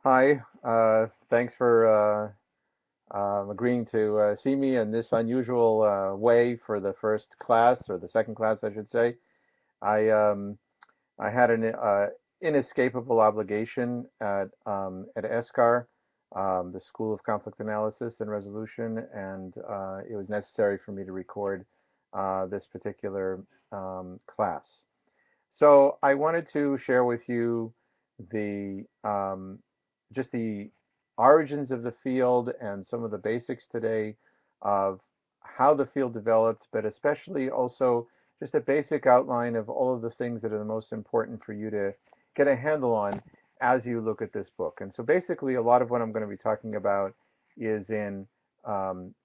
Hi, thanks for agreeing to see me in this unusual way for the first class, or the second class, I should say. I I had an inescapable obligation at ESCAR, the School of Conflict Analysis and Resolution, and it was necessary for me to record this particular class. So I wanted to share with you the just the origins of the field and some of the basics today of how the field developed, but especially also just a basic outline of all of the things that are the most important for you to get a handle on as you look at this book. And so basically, a lot of what I'm going to be talking about is in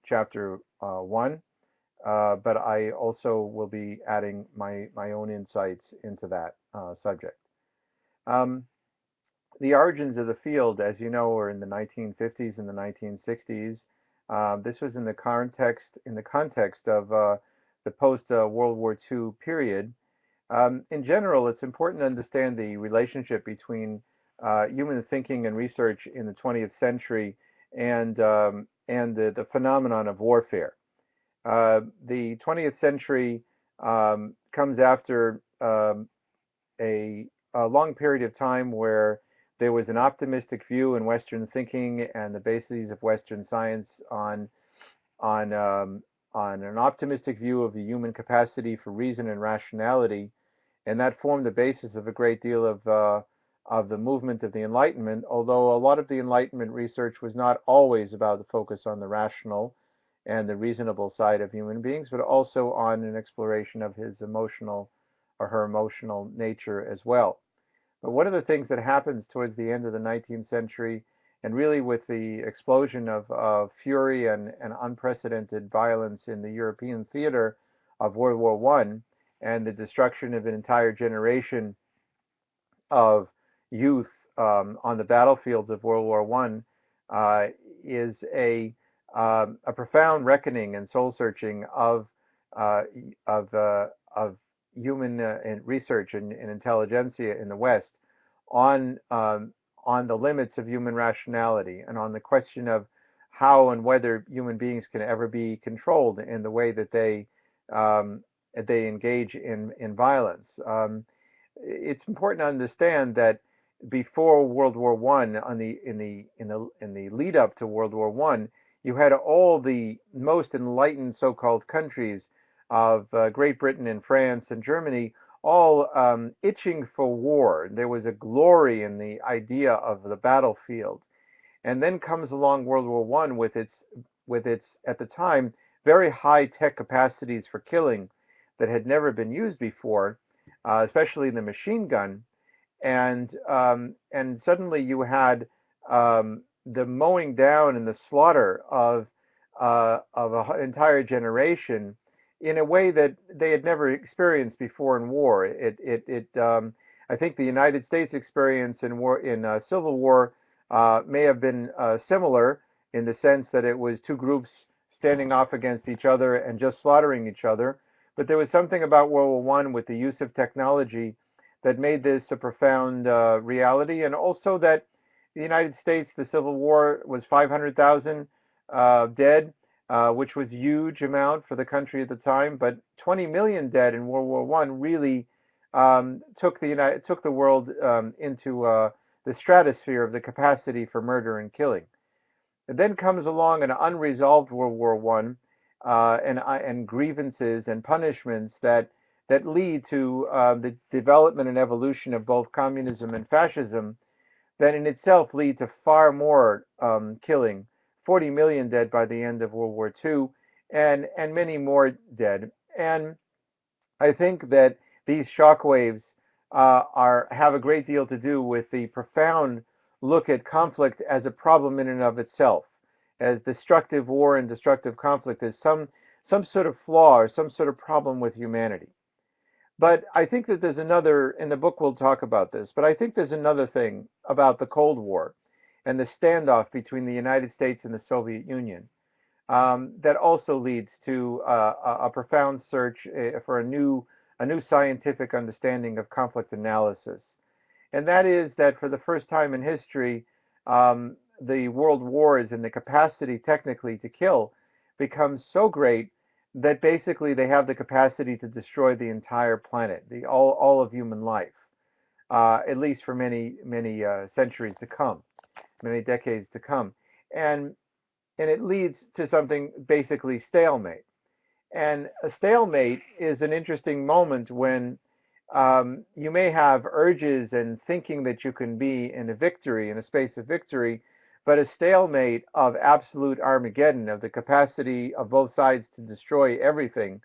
chapter one, but I also will be adding my own insights into that subject. Um, the origins of the field, as you know, are in the 1950s and the 1960s. This was in the context of the post World War II period. In general, it's important to understand the relationship between human thinking and research in the 20th century and the phenomenon of warfare. The 20th century comes after a, a long period of time where there was an optimistic view in Western thinking and the bases of Western science on on an optimistic view of the human capacity for reason and rationality, and that formed the basis of a great deal of the movement of the Enlightenment. Although a lot of the Enlightenment research was not always about the focus on the rational and the reasonable side of human beings, but also on an exploration of his emotional or her emotional nature as well. But one of the things that happens towards the end of the 19th century, and really with the explosion of fury and unprecedented violence in the European theater of World War One, and the destruction of an entire generation of youth on the battlefields of World War One, uh, is a profound reckoning and soul searching uh, of human research and intelligentsia in the West on on the limits of human rationality and on the question of how and whether human beings can ever be controlled in the way that they engage in violence. It's important to understand that before World War One, on the in the lead up to World War One, you had all the most enlightened so-called countries of Great Britain and France and Germany all itching for war. There was a glory in the idea of the battlefield, and then comes along World War One with its at the time very high tech capacities for killing that had never been used before, especially the machine gun, and suddenly you had the mowing down and the slaughter of an entire generation in a way that they had never experienced before in war. I think the United States experience in war in Civil War may have been similar in the sense that it was two groups standing off against each other and just slaughtering each other. But there was something about World War One with the use of technology that made this a profound reality, and also that the United States, the Civil War was 500,000 dead, which was a huge amount for the country at the time. But 20 million dead in World War One really took the world into the stratosphere of the capacity for murder and killing. And then comes along an unresolved World War One, and grievances and punishments that lead to the development and evolution of both communism and fascism, that in itself lead to far more killing, 40 million dead by the end of World War II, and many more dead. And I think that these shockwaves are have a great deal to do with the profound look at conflict as a problem in and of itself, as destructive war and destructive conflict as some sort of flaw or some sort of problem with humanity. But I think that there's another, in the book we'll talk about this, but I think there's another thing about the Cold War and the standoff between the United States and the Soviet Union that also leads to a profound search for a new scientific understanding of conflict analysis. And that is that for the first time in history, the world wars and the capacity technically to kill becomes so great that basically they have the capacity to destroy the entire planet, all of human life, at least for many centuries to come, many decades to come, and and it leads to something basically stalemate. And a stalemate is an interesting moment when you may have urges and thinking that you can be in a victory, in a space of victory, but a stalemate of absolute Armageddon, of the capacity of both sides to destroy everything,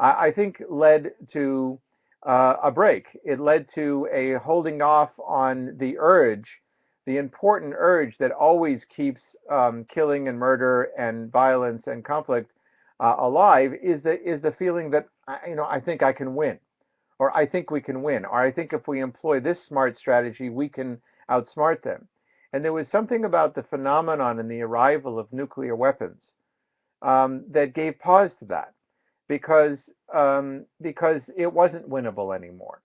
I think led to a break. It led to a holding off on the urge, the important urge that always keeps killing and murder and violence and conflict alive, is the feeling that I think I can win, or I think we can win, or I think if we employ this smart strategy, we can outsmart them. And there was something about the phenomenon and the arrival of nuclear weapons that gave pause to that, because because it wasn't winnable anymore.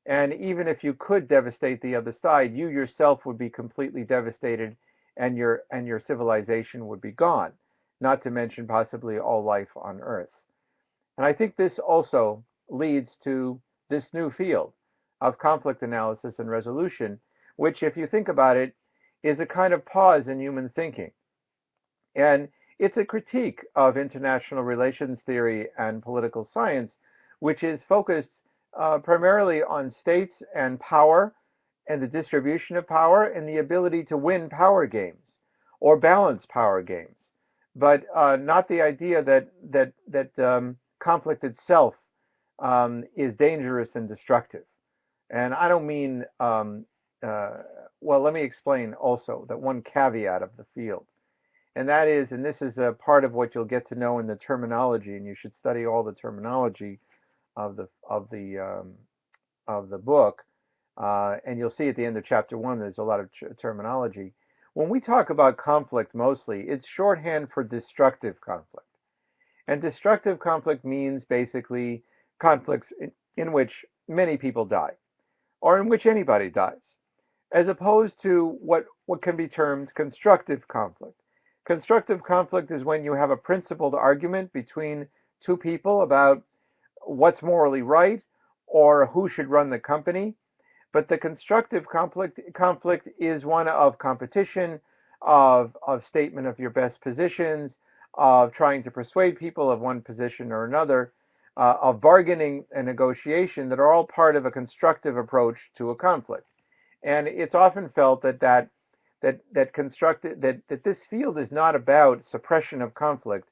And even if you could devastate the other side, you yourself would be completely devastated, and your civilization would be gone. Not to mention possibly all life on Earth. And I think this also leads to this new field of conflict analysis and resolution, which, if you think about it, is a kind of pause in human thinking. And it's a critique of international relations theory and political science, which is focused primarily on states and power and the distribution of power and the ability to win power games or balance power games, but not the idea that conflict itself is dangerous and destructive. And I don't mean, uh, well, let me explain also that one caveat of the field, and that is, and this is a part of what you'll get to know in the terminology, and you should study all the terminology of the book, and you'll see at the end of chapter one, there's a lot of terminology. When we talk about conflict, mostly it's shorthand for destructive conflict, and destructive conflict means basically conflicts in which many people die, or in which anybody dies, as opposed to what can be termed constructive conflict. Constructive conflict is when you have a principled argument between two people about what's morally right or who should run the company. But the constructive conflict is one of competition, of statement of your best positions, of trying to persuade people of one position or another, of bargaining and negotiation, that are all part of a constructive approach to a conflict. And it's often felt that this field is not about suppression of conflict,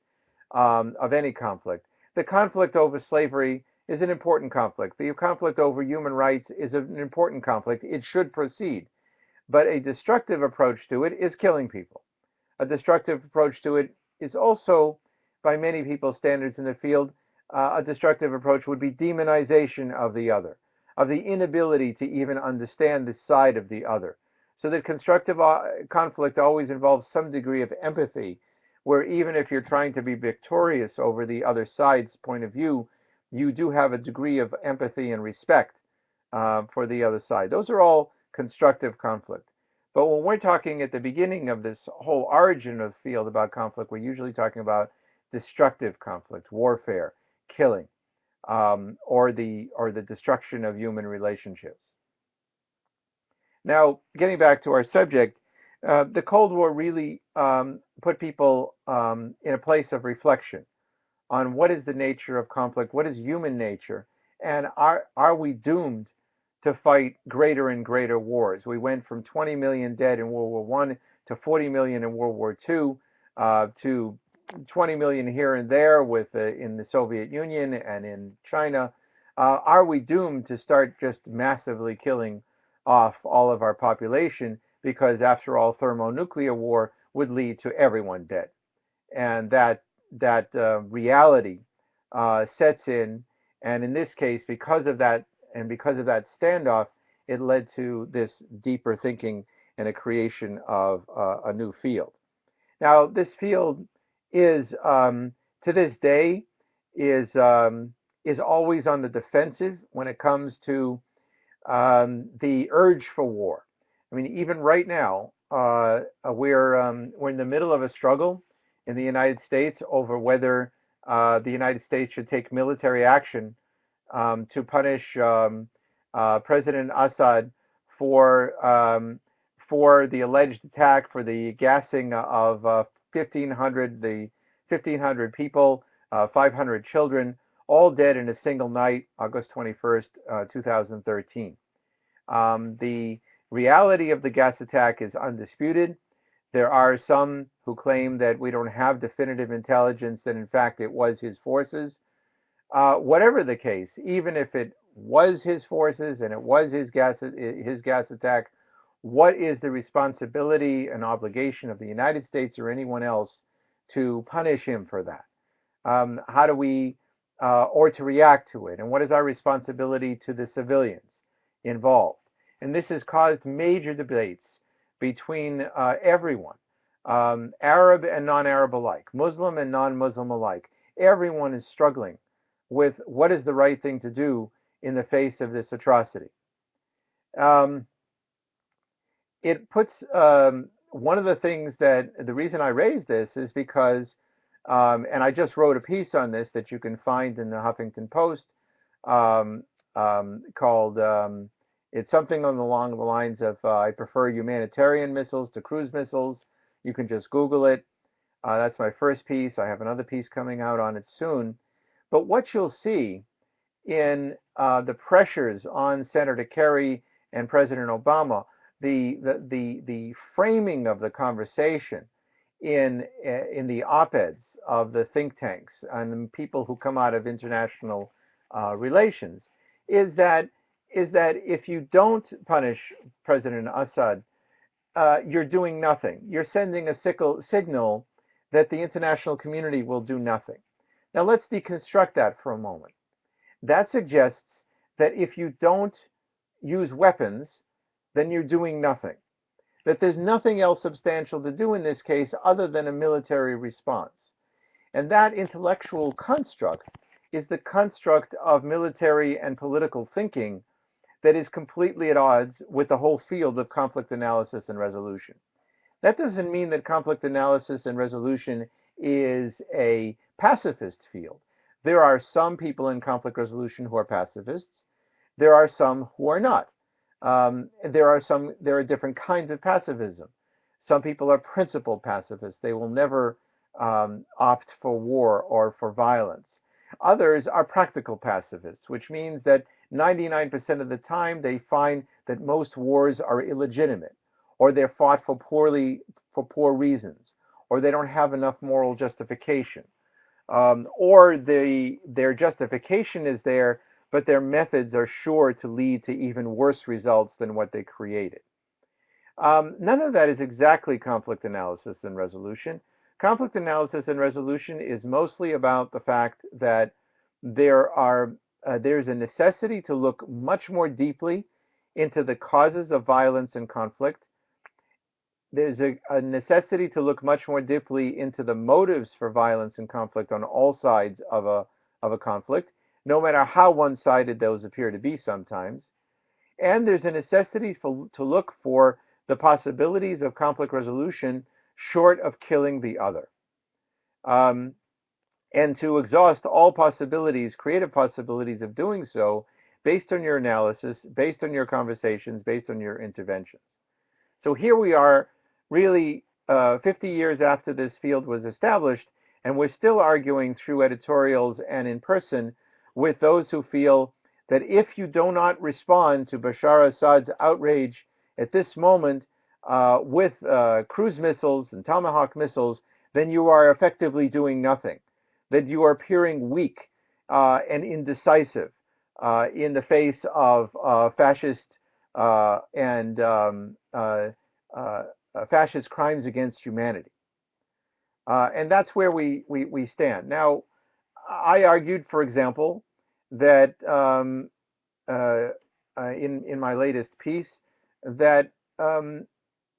of any conflict. The conflict over slavery is an important conflict. The conflict over human rights is an important conflict. It should proceed. But a destructive approach to it is killing people. A destructive approach to it is also, by many people's standards in the field, a destructive approach would be demonization of the other, of the inability to even understand the side of the other. So that constructive conflict always involves some degree of empathy, where even if you're trying to be victorious over the other side's point of view, you do have a degree of empathy and respect for the other side. Those are all constructive conflict. But when we're talking at the beginning of this whole origin of the field about conflict, we're usually talking about destructive conflict, warfare, killing, or the destruction of human relationships. Now, getting back to our subject, the Cold War really put people in a place of reflection on what is the nature of conflict, what is human nature, and are we doomed to fight greater and greater wars? We went from 20 million dead in World War One to 40 million in World War Two, to 20 million here and there with in the Soviet Union and in China. Are we doomed to start just massively killing off all of our population, because after all, thermonuclear war would lead to everyone dead? And that reality sets in, and in this case, because of that, and because of that standoff, it led to this deeper thinking and a creation of a new field. Now, this field is, to this day, is um, is always on the defensive when it comes to the urge for war. I mean, even right now, we're in the middle of a struggle in the United States over whether the United States should take military action to punish President Assad for for the alleged attack, for the gassing of 1,500 people, 500 children, all dead in a single night, August 21st, 2013. The reality of the gas attack is undisputed. There are some who claim that we don't have definitive intelligence that in fact it was his forces. Whatever the case, even if it was his forces and it was his gas attack, what is the responsibility and obligation of the United States or anyone else to punish him for that? How do we, or to react to it? And what is our responsibility to the civilians involved? And this has caused major debates between everyone, Arab and non-Arab alike, Muslim and non-Muslim alike. Everyone is struggling with what is the right thing to do in the face of this atrocity. Um, it puts one of the things that the reason I raised this is because, and I just wrote a piece on this that you can find in the Huffington Post um, called it's something along the lines of I prefer humanitarian missiles to cruise missiles. You can just Google it. That's my first piece. I have another piece coming out on it soon. But what you'll see in the pressures on Senator Kerry and President Obama, the framing of the conversation in the op-eds of the think tanks and the people who come out of international relations is that if you don't punish President Assad, you're doing nothing. You're sending a signal that the international community will do nothing. Now let's deconstruct that for a moment. That suggests that if you don't use weapons, then you're doing nothing. That there's nothing else substantial to do in this case other than a military response. And that intellectual construct is the construct of military and political thinking that is completely at odds with the whole field of conflict analysis and resolution. That doesn't mean that conflict analysis and resolution is a pacifist field. There are some people in conflict resolution who are pacifists. There are some who are not. There are different kinds of pacifism. Some people are principled pacifists. They will never opt for war or for violence. Others are practical pacifists, which means that 99% of the time they find that most wars are illegitimate, or they're fought for poor reasons, or they don't have enough moral justification, or their justification is there, but their methods are sure to lead to even worse results than what they created. None of that is exactly conflict analysis and resolution. Conflict analysis and resolution is mostly about the fact that there's a necessity to look much more deeply into the causes of violence and conflict. There's a necessity to look much more deeply into the motives for violence and conflict on all sides of a conflict, no matter how one-sided those appear to be sometimes. And there's a necessity to look for the possibilities of conflict resolution short of killing the other. Um, and to exhaust all possibilities, creative possibilities of doing so based on your analysis, based on your conversations, based on your interventions. So here we are, really 50 years after this field was established, and we're still arguing through editorials and in person with those who feel that if you do not respond to Bashar Assad's outrage at this moment with cruise missiles and Tomahawk missiles, then you are effectively doing nothing, that you are appearing weak and indecisive in the face of fascist and fascist crimes against humanity. And that's where we stand. Now, I argued, for example, that uh, in my latest piece, that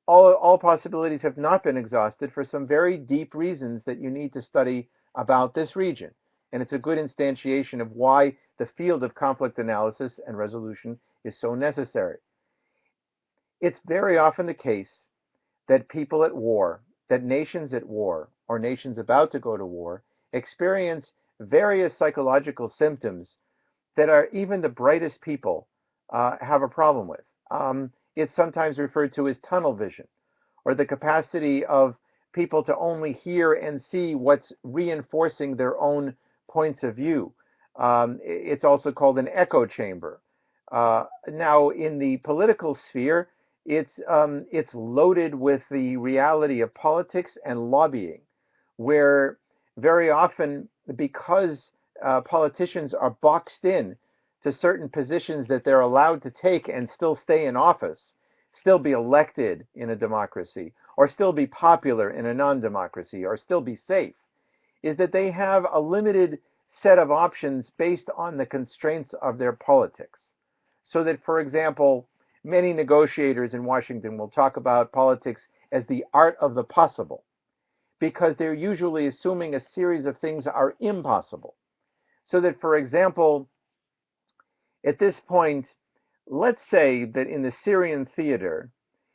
all possibilities have not been exhausted for some very deep reasons that you need to study about this region. And it's a good instantiation of why the field of conflict analysis and resolution is so necessary. It's very often the case that people at war, that nations at war, or nations about to go to war, experience various psychological symptoms that are even the brightest people have a problem with. It's sometimes referred to as tunnel vision, or the capacity of people to only hear and see what's reinforcing their own points of view. It's also called an echo chamber. Now, in the political sphere, it's loaded with the reality of politics and lobbying, where very often, because politicians are boxed in to certain positions that they're allowed to take and still stay in office, still be elected in a democracy, or still be popular in a non-democracy, or still be safe, is that they have a limited set of options based on the constraints of their politics. So that, for example, many negotiators in Washington will talk about politics as the art of the possible, because they're usually assuming a series of things are impossible. So that, for example, at this point, let's say that in the Syrian theater,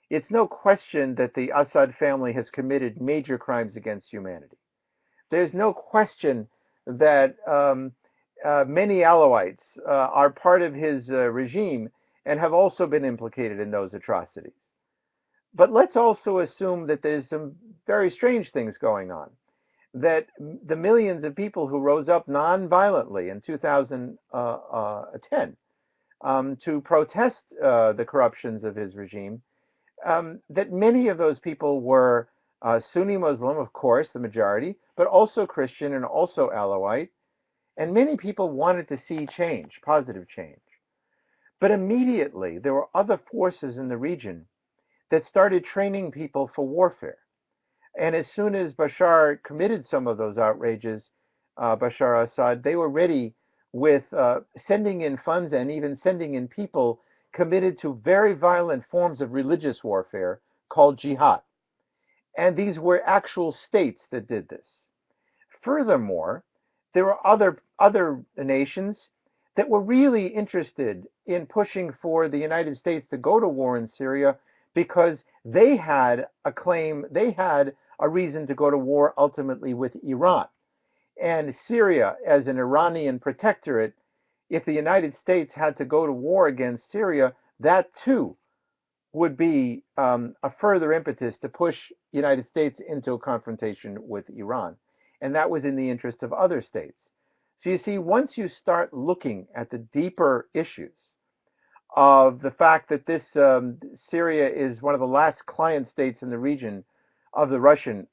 it's no question that the Assad family has committed major crimes against humanity. There's no question that many Alawites are part of his regime and have also been implicated in those atrocities. But let's also assume that there's some very strange things going on. That the millions of people who rose up non-violently in 2010 to protest the corruptions of his regime, that many of those people were Sunni Muslim, of course, the majority, but also Christian and also Alawite. And many people wanted to see change, positive change. But immediately, there were other forces in the region that started training people for warfare. And as soon as Bashar committed some of those outrages, Bashar Assad, they were ready with sending in funds and even sending in people committed to very violent forms of religious warfare called jihad. And these were actual states that did this. Furthermore, there were other nations that were really interested in pushing for the United States to go to war in Syria because they had a claim, they had a reason to go to war ultimately with Iran. And Syria, as an Iranian protectorate, if the United States had to go to war against Syria, that too would be a further impetus to push the United States into a confrontation with Iran. And that was in the interest of other states. So you see, once you start looking at the deeper issues of the fact that this Syria is one of the last client states in the region of the Russian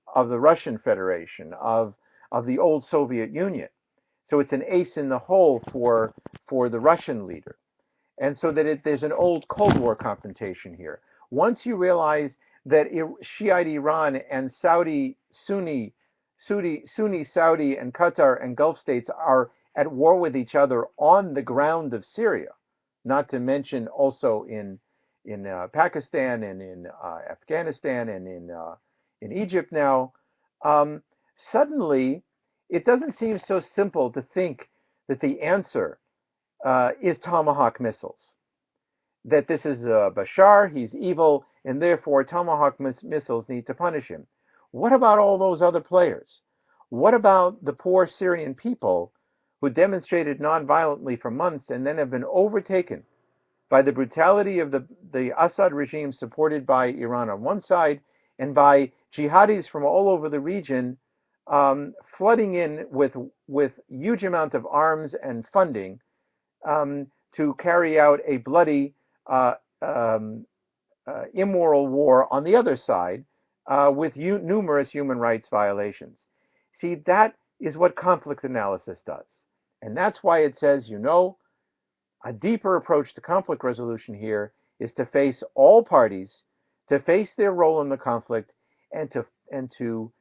Federation, of the old Soviet Union. So it's an ace in the hole for the Russian leader. And so that there's an old Cold War confrontation here. Once you realize that Shiite Iran and Sunni Saudi and Qatar and Gulf states are at war with each other on the ground of Syria, not to mention also in Pakistan and in Afghanistan and in Egypt now, um, suddenly it doesn't seem so simple to think that the answer is Tomahawk missiles. That this is Bashar, he's evil, and therefore Tomahawk missiles need to punish him. What about all those other players? What about the poor Syrian people who demonstrated nonviolently for months and then have been overtaken by the brutality of the Assad regime supported by Iran on one side and by jihadis from all over the region flooding in with huge amount of arms and funding to carry out a bloody, uh, um, immoral war on the other side with numerous human rights violations. See, that is what conflict analysis does. And that's why it says, a deeper approach to conflict resolution here is to face all parties, to face their role in the conflict, and to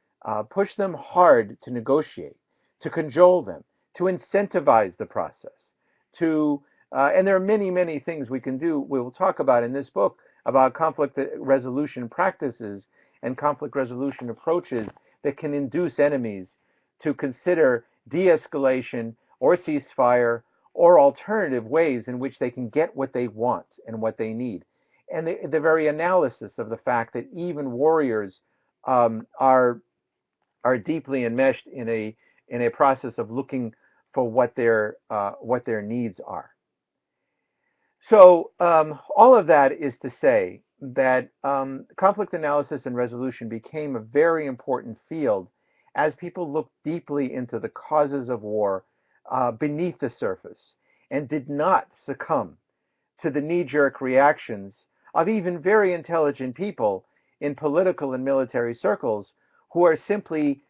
push them hard to negotiate, to cajole them, to incentivize the process, to and there are many, many things we can do. We will talk about in this book about conflict resolution practices and conflict resolution approaches that can induce enemies to consider de-escalation or ceasefire or alternative ways in which they can get what they want and what they need. and the very analysis of the fact that even warriors um, are are deeply enmeshed in a process of looking for what their needs are. So all of that is to say that conflict analysis and resolution became a very important field as people looked deeply into the causes of war beneath the surface and did not succumb to the knee-jerk reactions of even very intelligent people in political and military circles who are simply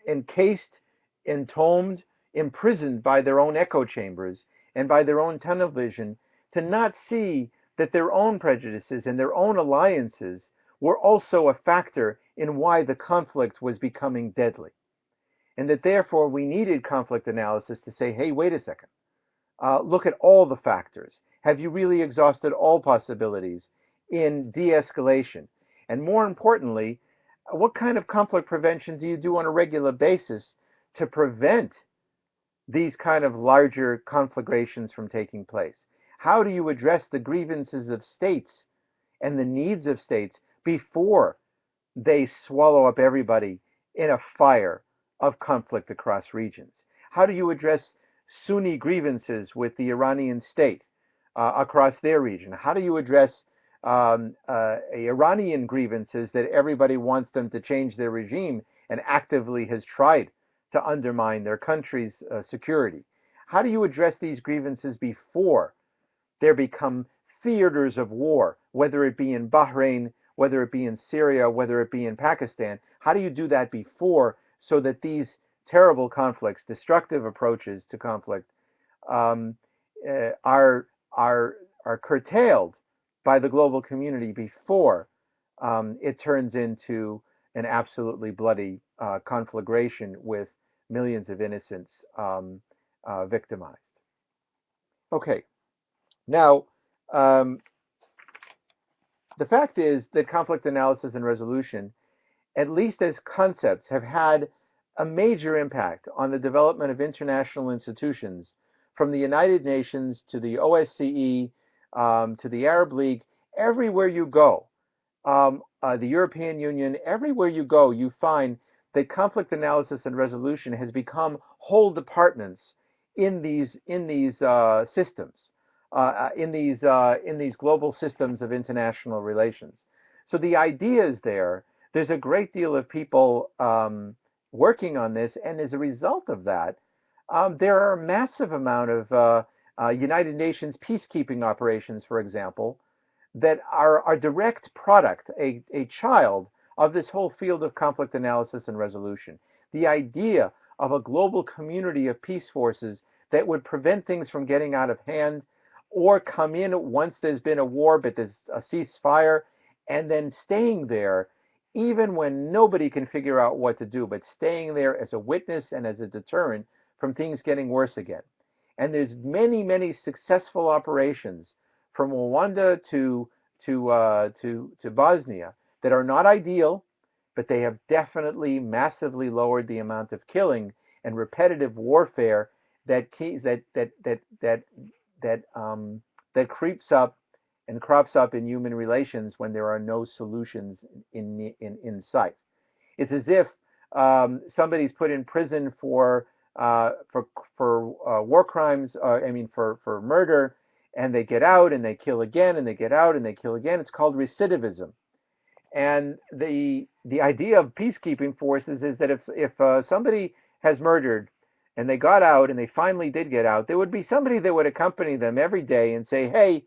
encased, entombed, imprisoned by their own echo chambers and by their own tunnel vision to not see that their own prejudices and their own alliances were also a factor in why the conflict was becoming deadly. And that therefore we needed conflict analysis to say, hey, wait a second. Look at all the factors. Have you really exhausted all possibilities in de escalation? And more importantly, what kind of conflict prevention do you do on a regular basis to prevent these kind of larger conflagrations from taking place? How do you address the grievances of states and the needs of states before they swallow up everybody in a fire of conflict across regions? How do you address Sunni grievances with the Iranian state across their region? How do you address Iranian grievances that everybody wants them to change their regime and actively has tried to undermine their country's security? How do you address these grievances before there become theaters of war, whether it be in Bahrain, whether it be in Syria, whether it be in Pakistan? How do you do that before so that these terrible conflicts, destructive approaches to conflict, um, are are curtailed by the global community before it turns into an absolutely bloody conflagration with millions of innocents victimized? Okay, now um, the fact is that conflict analysis and resolution, at least as concepts, have had a major impact on the development of international institutions, from the United Nations to the OSCE to the Arab League. Everywhere you go, the European Union, everywhere you go, you find that conflict analysis and resolution has become whole departments in these systems, in these global systems of international relations. So the idea is there. There's a great deal of people working on this, and as a result of that, there are a massive amount of United Nations peacekeeping operations, for example, that are a direct product, a child of this whole field of conflict analysis and resolution. The idea of a global community of peace forces that would prevent things from getting out of hand or come in once there's been a war, but there's a ceasefire, and then staying there even when nobody can figure out what to do, but staying there as a witness and as a deterrent from things getting worse again. And there's many, many successful operations from Rwanda to Bosnia that are not ideal, but they have definitely massively lowered the amount of killing and repetitive warfare that that creeps up and crops up in human relations when there are no solutions in sight. It's as if somebody's put in prison for war crimes. I mean, for murder, and they get out and they kill again, and they get out and they kill again. It's called recidivism. And the idea of peacekeeping forces is that if somebody has murdered and they got out and they finally did get out, there would be somebody that would accompany them every day and say, "Hey,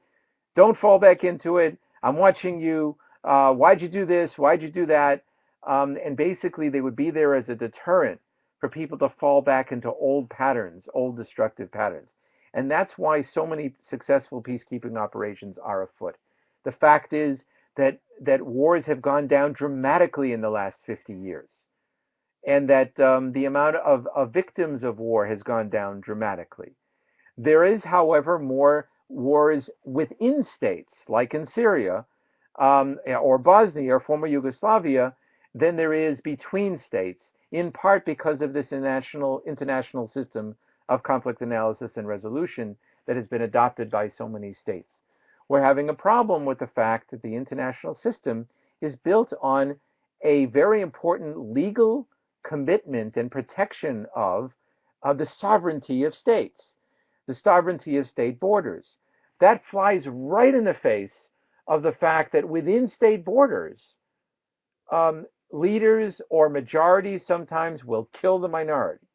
don't fall back into it. I'm watching you. Why'd you do this? Why'd you do that?" And basically, they would be there as a deterrent for people to fall back into old patterns, old destructive patterns. And that's why so many successful peacekeeping operations are afoot. The fact is that wars have gone down dramatically in the last 50 years, and that the amount of victims of war has gone down dramatically. There is, however, more wars within states, like in Syria or Bosnia or former Yugoslavia, than there is between states, in part because of this international system of conflict analysis and resolution that has been adopted by so many states. We're having a problem with the fact that the international system is built on a very important legal commitment and protection of the sovereignty of states, the sovereignty of state borders. That flies right in the face of the fact that within state borders, leaders or majorities sometimes will kill the minority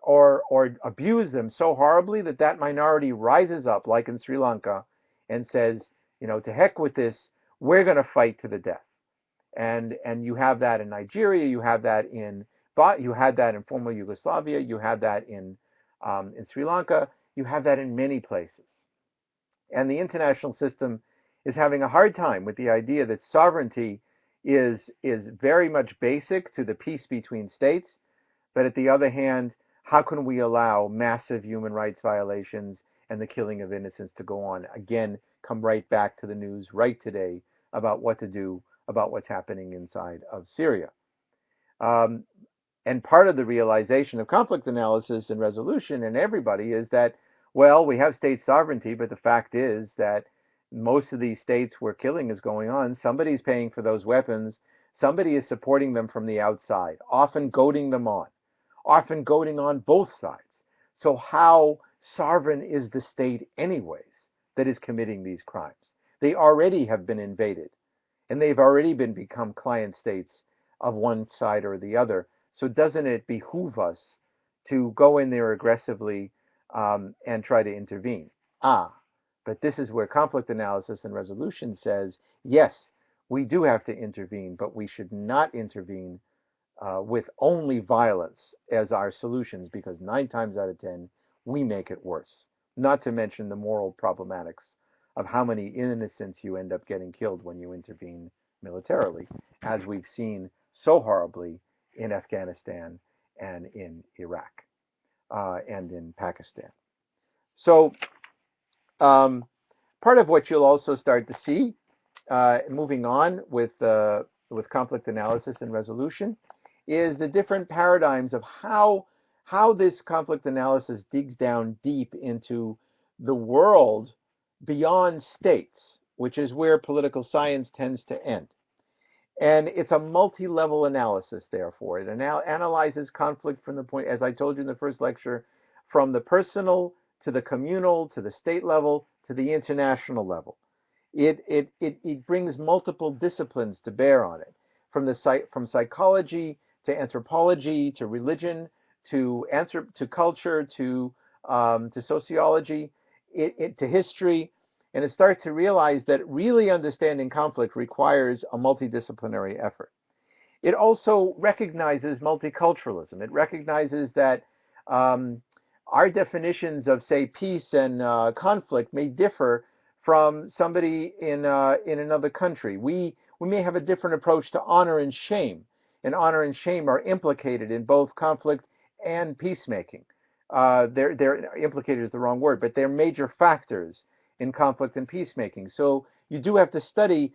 or abuse them so horribly that that minority rises up, like in Sri Lanka, and says, to heck with this, we're going to fight to the death. And you have that in Nigeria, you have that you had that in former Yugoslavia, you had that in Sri Lanka, you have that in many places. And the international system is having a hard time with the idea that sovereignty is very much basic to the peace between states, but at the other hand, how can we allow massive human rights violations and the killing of innocents to go on? Again, come right back to the news right today about what to do about what's happening inside of Syria. Um, and part of the realization of conflict analysis and resolution in everybody is that, well, we have state sovereignty, but the fact is that most of these states where killing is going on, somebody's paying for those weapons, somebody is supporting them from the outside, often goading on both sides. So how sovereign is the state anyways that is committing these crimes? They already have been invaded and they've already become client states of one side or the other. So doesn't it behoove us to go in there aggressively and try to intervene? But this is where conflict analysis and resolution says, yes, we do have to intervene, but we should not intervene with only violence as our solutions, because 9 times out of 10, we make it worse. Not to mention the moral problematics of how many innocents you end up getting killed when you intervene militarily, as we've seen so horribly in Afghanistan and in Iraq and in Pakistan. So, um, part of what you'll also start to see moving on with conflict analysis and resolution is the different paradigms of how this conflict analysis digs down deep into the world beyond states, which is where political science tends to end. And it's a multi-level analysis, therefore. It analyzes conflict from the point, as I told you in the first lecture, from the personal to the communal to the state level to the international level. It brings multiple disciplines to bear on it, from psychology to anthropology to religion to culture to sociology, to history, and it starts to realize that really understanding conflict requires a multidisciplinary effort. It also recognizes multiculturalism. It recognizes that um, our definitions of, say, peace and conflict may differ from somebody in another country. We may have a different approach to honor and honor and shame are implicated in both conflict and peacemaking. They're implicated is the wrong word, but they're major factors in conflict and peacemaking. So you do have to study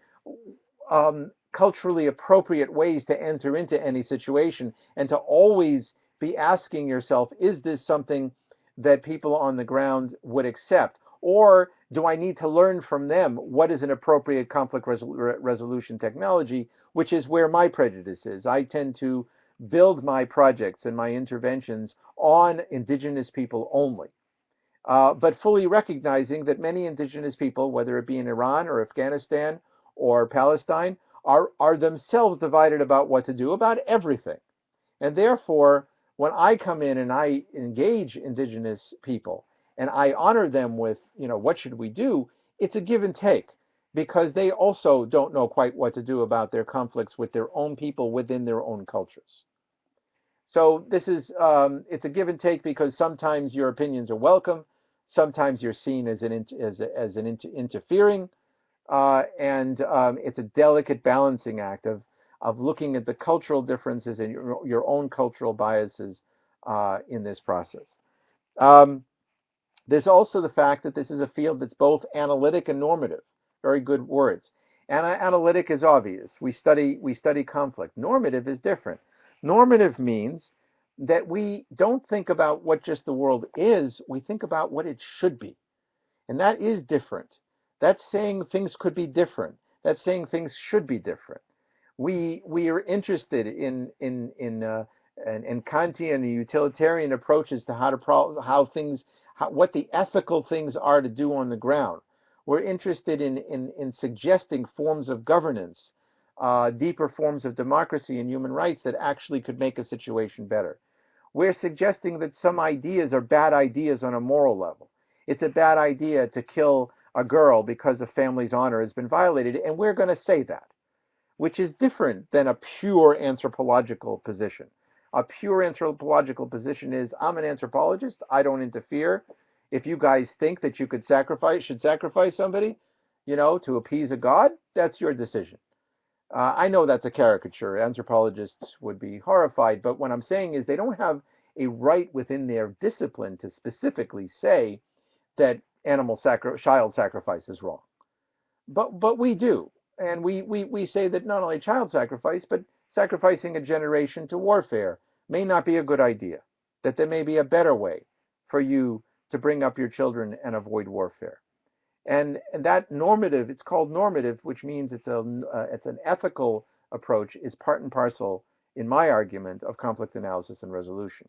culturally appropriate ways to enter into any situation and to always be asking yourself, is this something that people on the ground would accept? Or do I need to learn from them what is an appropriate conflict resolution technology, which is where my prejudice is. I tend to build my projects and my interventions on indigenous people only. But fully recognizing that many indigenous people, whether it be in Iran or Afghanistan or Palestine, are themselves divided about what to do about everything. And therefore, when I come in and I engage indigenous people and I honor them with, what should we do? It's a give and take because they also don't know quite what to do about their conflicts with their own people within their own cultures. So it's a give and take because sometimes your opinions are welcome, sometimes you're seen as an interfering, and it's a delicate balancing act of looking at the cultural differences and your own cultural biases in this process. Um, there's also the fact that this is a field that's both analytic and normative. Very good words. Analytic is obvious. We study conflict. Normative is different. Normative means that we don't think about what just the world is, we think about what it should be. And that is different That's saying things could be different. That's saying things should be different. We are interested in Kantian and utilitarian approaches to how things what the ethical things are to do on the ground. We're interested in suggesting forms of governance, deeper forms of democracy and human rights that actually could make a situation better. We're suggesting that some ideas are bad ideas on a moral level. It's a bad idea to kill a girl because a family's honor has been violated, and we're going to say that, which is different than a pure anthropological position. A pure anthropological position is, I'm an anthropologist, I don't interfere. If you guys think that you should sacrifice somebody, to appease a god, that's your decision. I know that's a caricature. Anthropologists would be horrified, but what I'm saying is they don't have a right within their discipline to specifically say that child sacrifice is wrong. But we do. And we say that not only child sacrifice, but sacrificing a generation to warfare may not be a good idea, that there may be a better way for you to bring up your children and avoid warfare. And that normative, it's called normative, which means it's an ethical approach, is part and parcel, in my argument, of conflict analysis and resolution.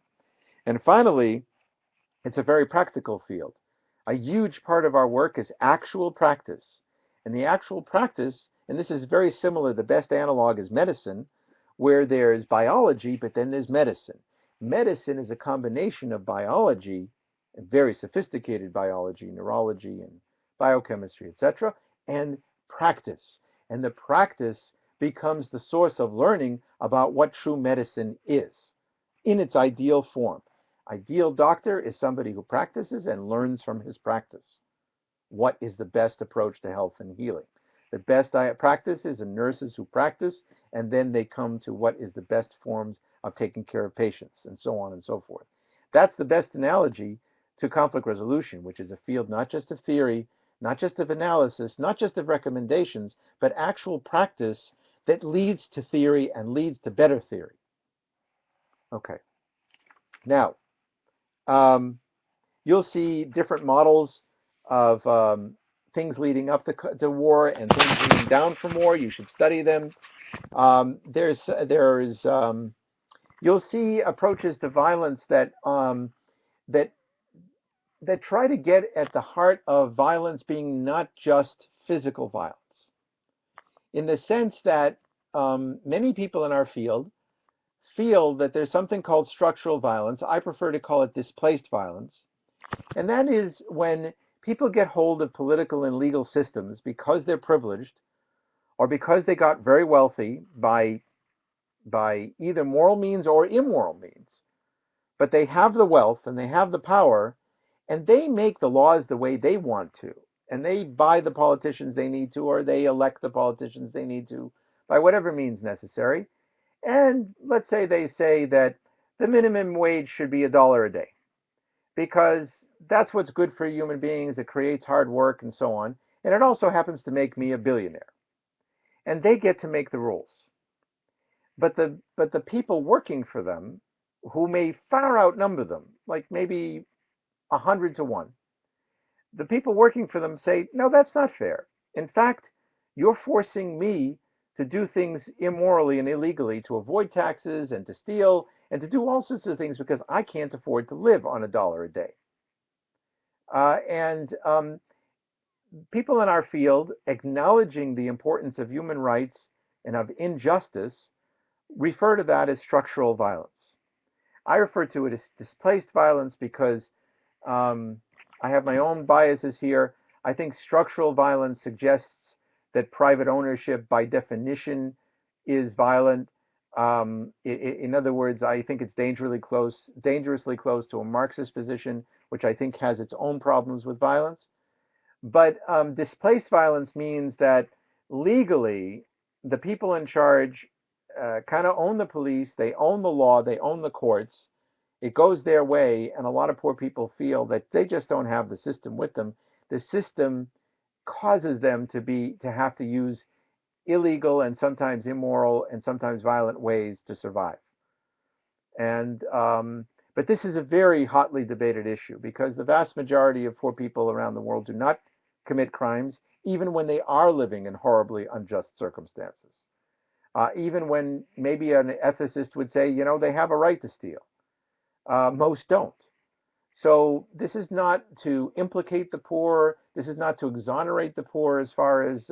And finally, it's a very practical field. A huge part of our work is actual practice. And the actual practice, and this is very similar, the best analog is medicine, where there's biology, but then there's medicine. Medicine is a combination of biology, very sophisticated biology, neurology, and biochemistry, etc., and practice. And the practice becomes the source of learning about what true medicine is in its ideal form. Ideal doctor is somebody who practices and learns from his practice what is the best approach to health and healing. The best practices are nurses who practice, and then they come to what is the best forms of taking care of patients, and so on and so forth. That's the best analogy to conflict resolution, which is a field not just of theory, not just of analysis, not just of recommendations, but actual practice that leads to theory and leads to better theory. Okay. Now, um, you'll see different models of things leading up to war and things leading down from war. You should study them. You'll see approaches to violence that that try to get at the heart of violence being not just physical violence, in the sense that many people in our field feel that there's something called structural violence. I prefer to call it displaced violence. And that is when people get hold of political and legal systems because they're privileged or because they got very wealthy by either moral means or immoral means. But they have the wealth and they have the power, and they make the laws the way they want to. And they buy the politicians they need to, or they elect the politicians they need to by whatever means necessary. And let's say they say that the minimum wage should be $1 a day because that's what's good for human beings. It creates hard work and so on. And it also happens to make me a billionaire. And they get to make the rules. But the people working for them, who may far outnumber them, like maybe 100 to 1, the people working for them say, no, that's not fair. In fact, you're forcing me to do things immorally and illegally, to avoid taxes and to steal and to do all sorts of things because I can't afford to live on $1 a day. And people in our field, acknowledging the importance of human rights and of injustice, refer to that as structural violence. I refer to it as displaced violence because um, I have my own biases here. I think structural violence suggests that private ownership, by definition, is violent. In other words, I think it's dangerously close to a Marxist position, which I think has its own problems with violence. But displaced violence means that legally, the people in charge kind of own the police, they own the law, they own the courts. It goes their way, and a lot of poor people feel that they just don't have the system with them. The system causes them to have to use illegal and sometimes immoral and sometimes violent ways to survive. And but this is a very hotly debated issue because the vast majority of poor people around the world do not commit crimes, even when they are living in horribly unjust circumstances. Even when maybe an ethicist would say, they have a right to steal. Most don't. So this is not to implicate the poor. This is not to exonerate the poor as far as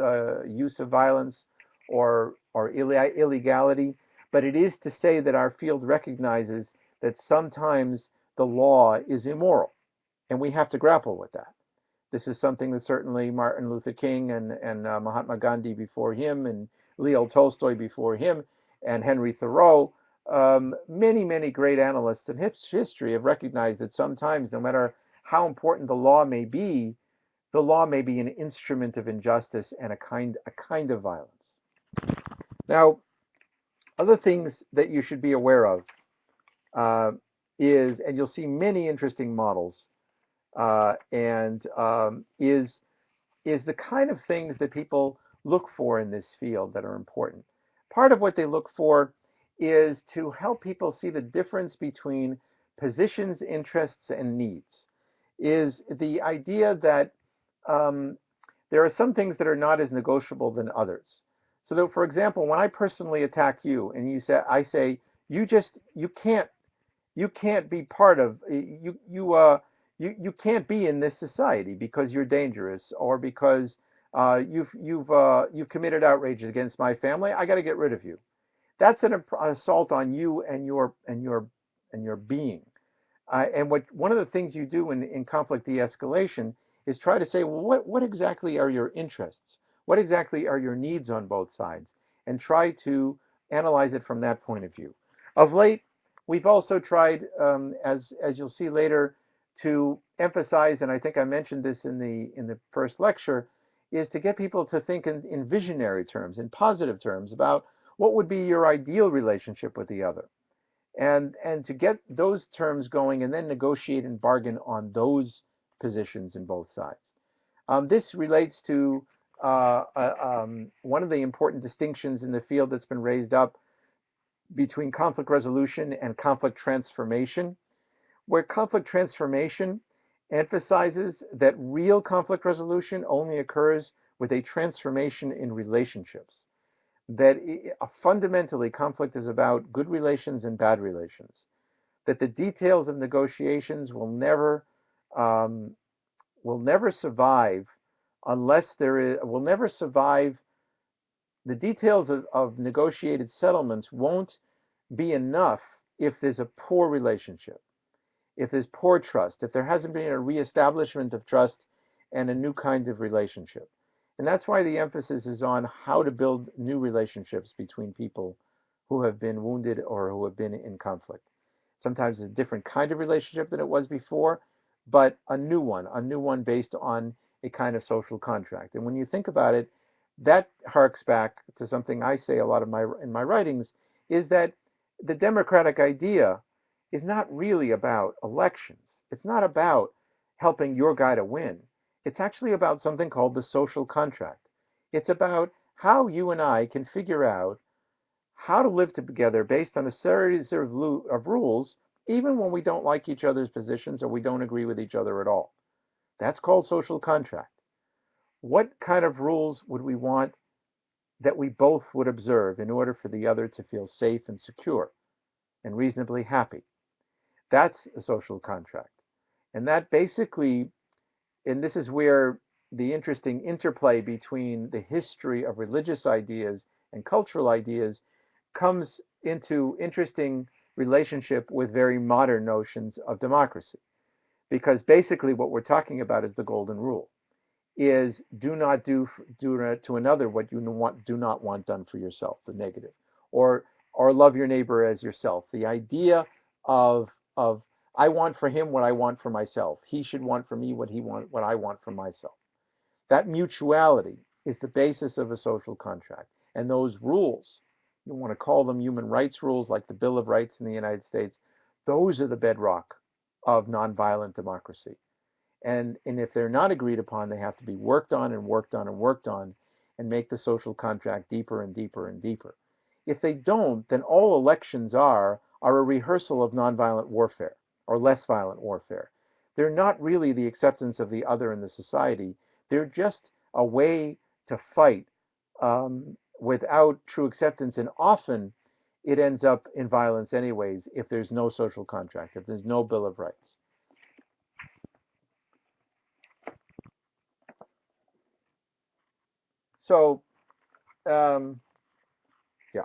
use of violence or illegality, but it is to say that our field recognizes that sometimes the law is immoral, and we have to grapple with that. This is something that certainly Martin Luther King and Mahatma Gandhi before him, and Leo Tolstoy before him, and Henry Thoreau, many, many great analysts in history have recognized that sometimes, no matter how important the law may be an instrument of injustice and a kind of violence. Now, other things that you should be aware of uh, and you'll see many interesting models, and is the kind of things that people look for in this field that are important. Part of what they look for is to help people see the difference between positions, interests, and needs. Is the idea that um, there are some things that are not as negotiable than others. So that, for example, when I personally attack you and I say, you can't be part of you can't be in this society because you're dangerous or because you've committed outrages against my family. I got to get rid of you. That's an assault on you and your being. And one of the things you do in conflict de-escalation is try to say, well, what exactly are your interests? What exactly are your needs on both sides? And try to analyze it from that point of view. Of late, we've also tried, as you'll see later, to emphasize, and I think I mentioned this in the first lecture, is to get people to think in visionary terms, in positive terms, about what would be your ideal relationship with the other, and to get those terms going and then negotiate and bargain on those positions in both sides. This relates to one of the important distinctions in the field that's been raised up between conflict resolution and conflict transformation, where conflict transformation emphasizes that real conflict resolution only occurs with a transformation in relationships. That fundamentally conflict is about good relations and bad relations, that the details of negotiations um, will never survive unless there is will never survive. The details of negotiated settlements won't be enough if there's a poor relationship, if there's poor trust, if there hasn't been a reestablishment of trust and a new kind of relationship. And that's why the emphasis is on how to build new relationships between people who have been wounded or who have been in conflict. Sometimes it's a different kind of relationship than it was before, but a new one based on a kind of social contract. And when you think about it, that harks back to something I say a lot in my writings, is that the democratic idea is not really about elections. It's not about helping your guy to win. It's actually about something called the social contract. It's about how you and I can figure out how to live together based on a series of rules, even when we don't like each other's positions or we don't agree with each other at all. That's called social contract. What kind of rules would we want that we both would observe in order for the other to feel safe and secure and reasonably happy? That's a social contract. And that basically, and this is where the interesting interplay between the history of religious ideas and cultural ideas comes into interesting relationship with very modern notions of democracy. Because basically what we're talking about is the golden rule, is do not to another what you do not want done for yourself, the negative, or or love your neighbor as yourself. The idea of I want for him what I want for myself. He should want for me what I want for myself. That mutuality is the basis of a social contract. And those rules, you want to call them human rights rules like the Bill of Rights in the United States, those are the bedrock of nonviolent democracy. And if they're not agreed upon, they have to be worked on and worked on and worked on and make the social contract deeper and deeper and deeper. If they don't, then all elections are a rehearsal of nonviolent warfare or less violent warfare. They're not really the acceptance of the other in the society. They're just a way to fight without true acceptance, and often it ends up in violence anyways if there's no social contract, if there's no Bill of Rights. So, um, yeah,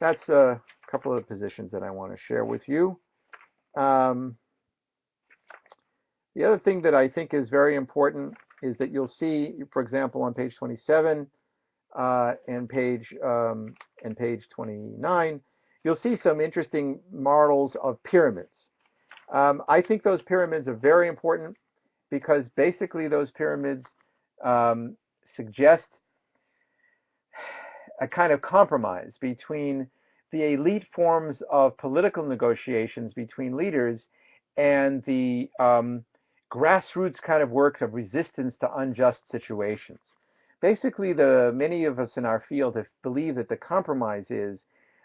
that's a couple of positions that I want to share with you. Um, the other thing that I think is very important is that you'll see, for example, on page 27 and page 29, you'll see some interesting models of pyramids. I think those pyramids are very important because basically those pyramids um, suggest a kind of compromise between the elite forms of political negotiations between leaders and the grassroots kind of works of resistance to unjust situations. Basically, many of us in our field have believed that the compromise is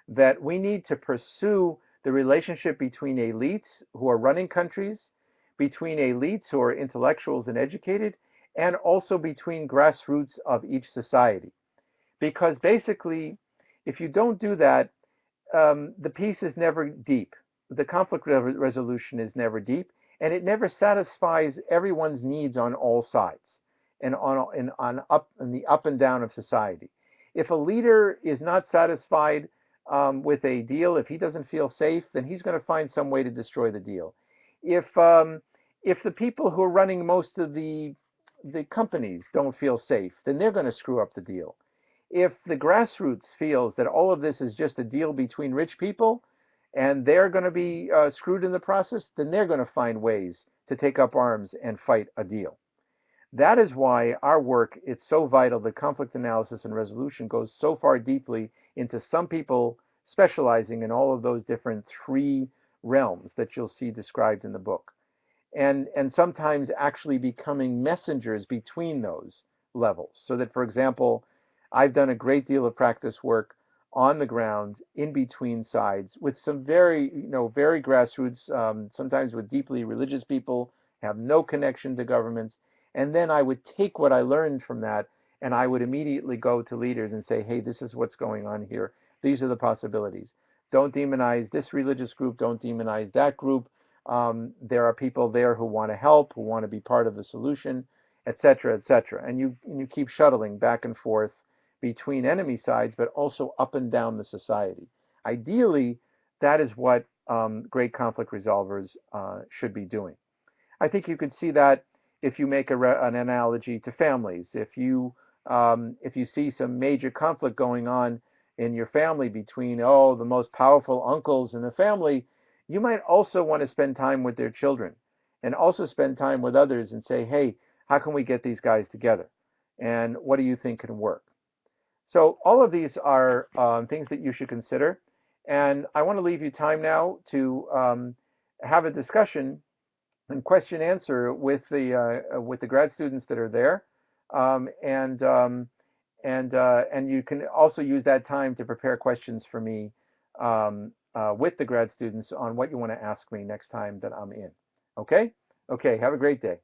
that we need to pursue the relationship between elites who are running countries, between elites who are intellectuals and educated, and also between grassroots of each society. Because basically, if you don't do that, the peace is never deep. The conflict resolution is never deep, and it never satisfies everyone's needs on all sides and on the up and down of society. If a leader is not satisfied with a deal, if he doesn't feel safe, then he's going to find some way to destroy the deal. If if the people who are running most of the companies don't feel safe, then they're going to screw up the deal. If the grassroots feels that all of this is just a deal between rich people and they're going to be screwed in the process, then they're going to find ways to take up arms and fight a deal. That is why our work, it's so vital that conflict analysis and resolution goes so far deeply into some people specializing in all of those different three realms that you'll see described in the book. And sometimes actually becoming messengers between those levels. So that, for example, I've done a great deal of practice work on the ground in between sides with some very, very grassroots, sometimes with deeply religious people, have no connection to governments. And then I would take what I learned from that and I would immediately go to leaders and say, hey, this is what's going on here. These are the possibilities. Don't demonize this religious group. Don't demonize that group. There are people there who want to help, who want to be part of the solution, et cetera, et cetera. And you keep shuttling back and forth between enemy sides, but also up and down the society. Ideally, that is what great conflict resolvers should be doing. I think you could see that if you make an analogy to families. If you see some major conflict going on in your family between the most powerful uncles in the family, you might also want to spend time with their children and also spend time with others and say, hey, how can we get these guys together? And what do you think can work? So all of these are things that you should consider. And I want to leave you time now to have a discussion and question answer with the grad students that are there, um, and um, and you can also use that time to prepare questions for me with the grad students on what you want to ask me next time that I'm in. Okay? Okay. Have a great day.